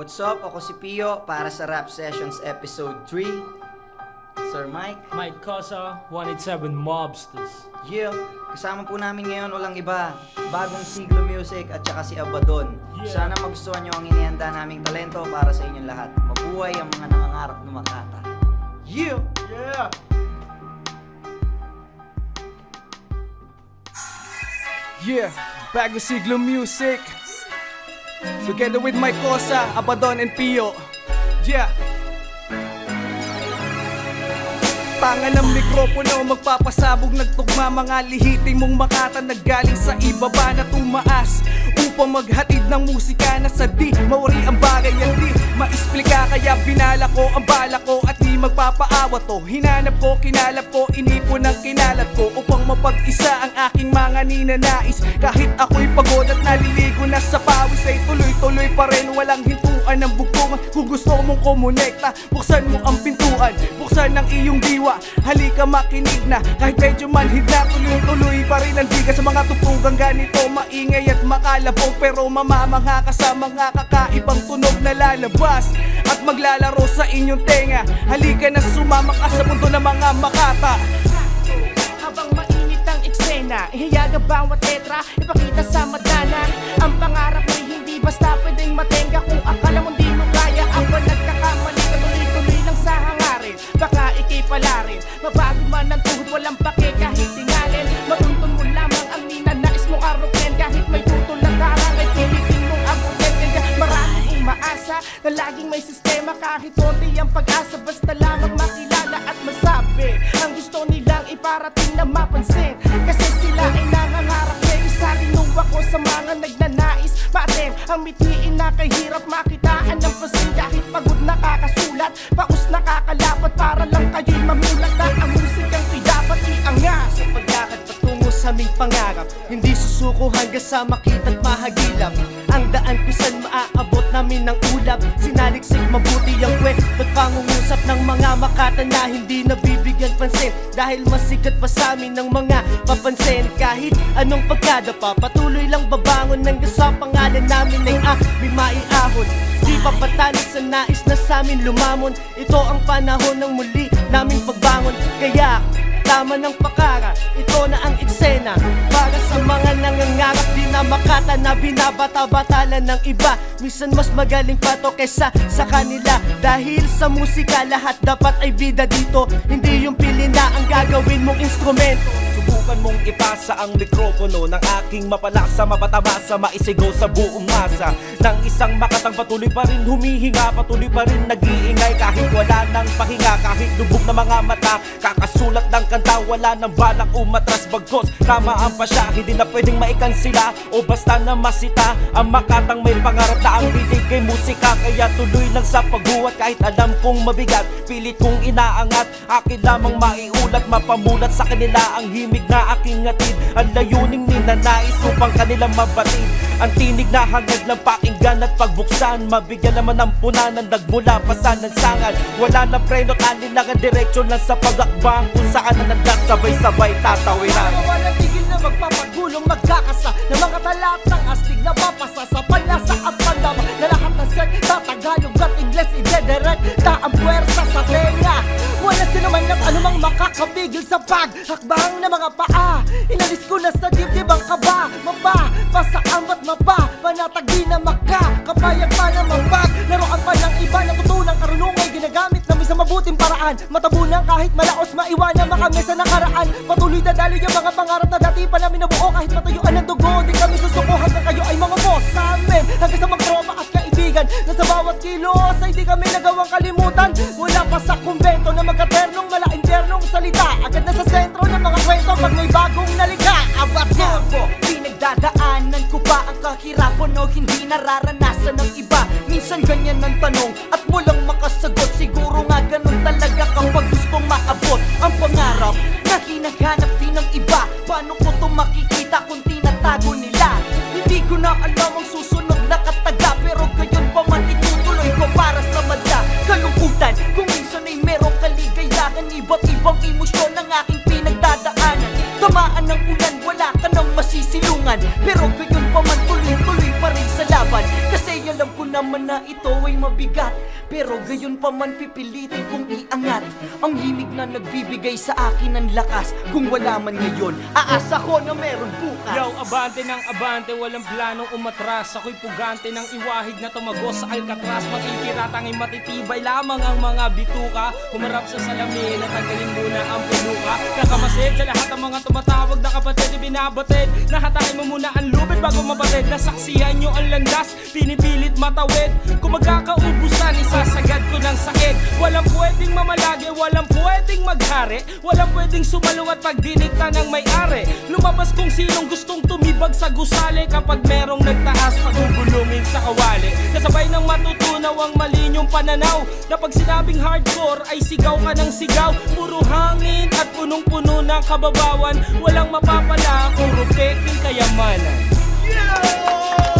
What's up? Ako si Pio para sa Rap Sessions Episode 3. Sir Mike. Mike Cosa, 187 Mobsters. Yeah, kasama po namin ngayon walang iba, Bagong Siglo Music at saka si Abaddon. Yeah. Sana magustuhan nyo ang inihanda naming talento para sa inyong lahat. Mabuhay ang mga nangangarap na Makata. Yeah! Yeah! Yeah, Bagong Siglo Music. Together with Mike Cosa, Abaddon and Pio. Yeah. Tangan ng mikropono, magpapasabog, nagtugma mga lihiting mong Makata na galing sa ibaba na tumaas upang maghatid ng musika na sa di mauri ang bagay yan di maisplika. Kaya binala ko ang bala ko at di magpapaawa to. Hinanap ko, kinalap ko, inipon ang kinalat ko upang mapag-isa ang aking mga ninanais. Kahit ako'y pagod at naliligo na sa pawis ay tuloy-tuloy pa rin, walang hintuan ng bugtungan. Kung gusto mong kumonekta, buksan mo ang pintuan, buksan ang iyong diwa. Halika makinig na, kahit medyo manhid na, tuloy-tuloy pa rin ang diga sa mga tugtugang ganito. Maingay at makalabog pero mamamangha ka sa mga kakaibang tunog na lalabas at maglalaro sa inyong tenga. Halika na sumama ka sa mundo ng mga Makata. Habang mainit ang eksena, ihiyaga bawat letra, ipakita sa madalan. Ang pangarap mo'y hindi basta pwedeng matenga. Kung akala mo di mo kaya, ako nagkakamali ka. Tuloy-tuloy lang sa hangarin, baka ikay pala rin. Mabago man ang tuhod, walang pake kahit tingalin. Matuntun mo lamang ang ninanais mong arukin. Kahit may tutol na darang ay pilitin mong abutin. Kaya maraming umaasa na laging may sistema. Kahit konti ang pag-asa, basta lamang makilala at masabi ang gusto nilang iparating na mapansin. Kasi sila ay nangangarap na isalinong ako sa mga nagnanais. Maatem ang mithiin na kahirap makitaan ng pasin. Kahit pagod nakakasulat, paus nakakalapat para lang kayo'y mamulat. Na ang musikang ko'y dapat iangas sa paglakad patungo sa aming pangarap. Hindi susuko hanggang sa makita't mahagilap ang daan kung saan maaabot namin ng ulap. Sinaliksik mabuti ang kwet at pangungusap ng mga Makata na hindi nabibigyan pansin. Dahil masikat pa sa amin ng mga papansin. Kahit anong pagkadapa, patuloy lang babangon hanggang sa pangalan namin ay may maiahon. Di pa patalo sa nais na sa amin lumamon. Ito ang panahon ng muli naming pagbangon. Kaya tama ng pakara, ito na ang eksena para sa mga nangangarap di na Makata na binabata-batalan ng iba. Minsan mas magaling pa to kesa sa kanila. Dahil sa musika lahat dapat ay bida dito. Hindi yung pili na ang gagawin mong instrumento. Subukan mong ipasa ang mikropono ng aking mapalasa, mapatabasa, maisigaw sa buong masa. Nang isang Makatang patuloy pa rin humihinga, patuloy pa rin nag-iingay. Kahit wala nang pahinga, kahit lubog na mga mata, kakasulat ng kanta, wala nang balak umatras. Bagkos tamaan pa siya, hindi na pwedeng maikansila o basta na masita. Ang Makatang may pangarap na ang binigay musika. Kaya tuloy lang sa pagbuhat kahit alam kong mabigat. Pilit kong inaangat, akin lamang maiulat, mapamulat sa kanila ang himig na aking atid. Ang layuning ninanais upang kanilang mabatid. Ang tinig na hangad lang pakinggan at pagbuksan. Mabigyan naman ng punanan, nagmula pa sa lansangan. Wala na preno, kanilangan diretsyo lang sa pagakbang. Kung saan na nagsasabay-sabay tatawiran. Walang tigil na magpapagulong magkakasa na mga talatang astig na papasa sa panlasa at pandama. Na lahat ng set, Tagalog at Ingles idederect na ang puwersa sa tenga. Wala sinuman ng anumang makakapigil sa paghakbang ng mga paa. Inalis ko na sa dibdib ang kaba. Mapa, pasaan ba't mapa, panatag di na maka. Kapayag pa na mapag, laruan pa ng iba. Natutunang karunungay ginagamit namin sa mabuting paraan. Matabunan kahit malaos, maiwanan makami sa nakaraan. Patuloy dadali yung mga pangarap na dati pa namin nabuo. Kahit matayuan ng dugo, di kami susuko hanggang kayo ay mga boss sa amin. Hanggang sa magtropa at kaibigan na sa bawat kilos ay di kami nagawang kalimutan. Mula pa sa kumbento na magkaternong mala-internong salita. Agad na sa sentro ng mga kwento pag may bagong nalika. Abat na ako, pinagdadaanan ko ba ang kahirapan o hindi nararanasan ng iba? Minsan ganyan ang tanong at walang makasagot. Siguro nga ganun talaga kapag gustong maabot ang pangarap na hinahanap din ng iba. Paano ko to makikita kung tinatago nila? Hindi ko na alam ang susunod na kataga, pero gayon pa man itutuloy ko para sa madla. Kalungkutan kung minsan ay merong kaligayahan, iba't ibang emosyon ang aking pinagdadaanan. Tamaan ng ulan, wala ka nang masisilungan, pero gayon pa man tuloy-tuloy pa rin sa laban. Kasi alam ko na naman na ito ay mabigat, pero gayon pa man pipilitin kong iangat ang himig na nagbibigay sa akin ng lakas. Kung wala man ngayon, aasa ko na meron bukas. Yo, abante ng abante, walang planong umatras. Ako'y pugante ng iwahig na tumagos sa Alcatraz. Matikiratangay matitibay lamang ang mga bituka. Humarap sa salamin at tanggalin muna ang peluka. Kakamasid sa lahat ng mga tumatawag na kapatid, ibinabatid. Nahatakin mo muna ang lubid bago mabatid. Nasaksihan nyo ang landas, pinipilit matawid. Kung magkakaubusan, isasagad ko ng sakit. Walang pwedeng mamalagi, walang pwedeng maghari. Walang pwedeng sumalong at pagdinikta ng may-ari. Lumabas kung sinong gustong tumibag sa gusali. Kapag merong nagtaas, pagugulungin sa kawali. Kasabay ng matutunaw ang malinyong pananaw, na pag sinabing hardcore ay sigaw ka ng sigaw. Puro hangin at punong-puno ng kababawan. Walang mapapala, puro peking kayamanan. Yeah!